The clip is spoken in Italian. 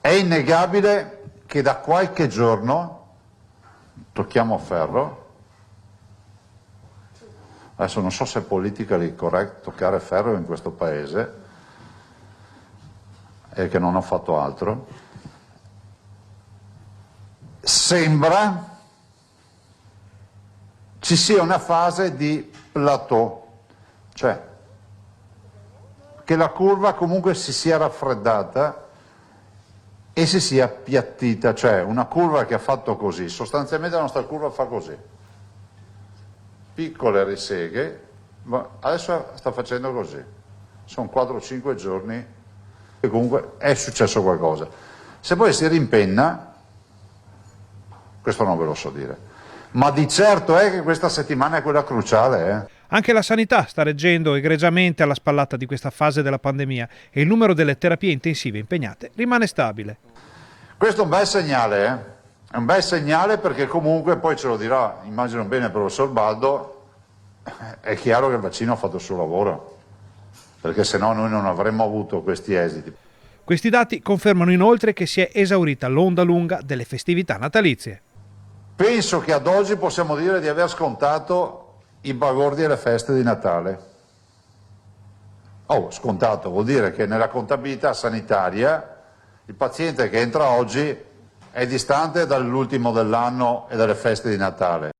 È innegabile che da qualche giorno, tocchiamo ferro, adesso non so se è politically correct toccare ferro in questo paese, e che non ho fatto altro, sembra ci sia una fase di plateau, cioè che la curva comunque si sia raffreddata e si sia appiattita, cioè una curva che ha fatto così, sostanzialmente la nostra curva fa così, piccole riseghe, ma adesso sta facendo così, sono 4-5 giorni e comunque è successo qualcosa. Se poi si rimpenna, questo non ve lo so dire, ma di certo è che questa settimana è quella cruciale. Anche la sanità sta reggendo egregiamente alla spallata di questa fase della pandemia e il numero delle terapie intensive impegnate rimane stabile. Questo è un bel segnale, è un bel segnale perché comunque poi ce lo dirà, immagino bene il professor Baldo, è chiaro che il vaccino ha fatto il suo lavoro, perché se no noi non avremmo avuto questi esiti. Questi dati confermano inoltre che si è esaurita l'onda lunga delle festività natalizie. Penso che ad oggi possiamo dire di aver scontato i bagordi e le feste di Natale. Scontato vuol dire che nella contabilità sanitaria il paziente che entra oggi è distante dall'ultimo dell'anno e dalle feste di Natale.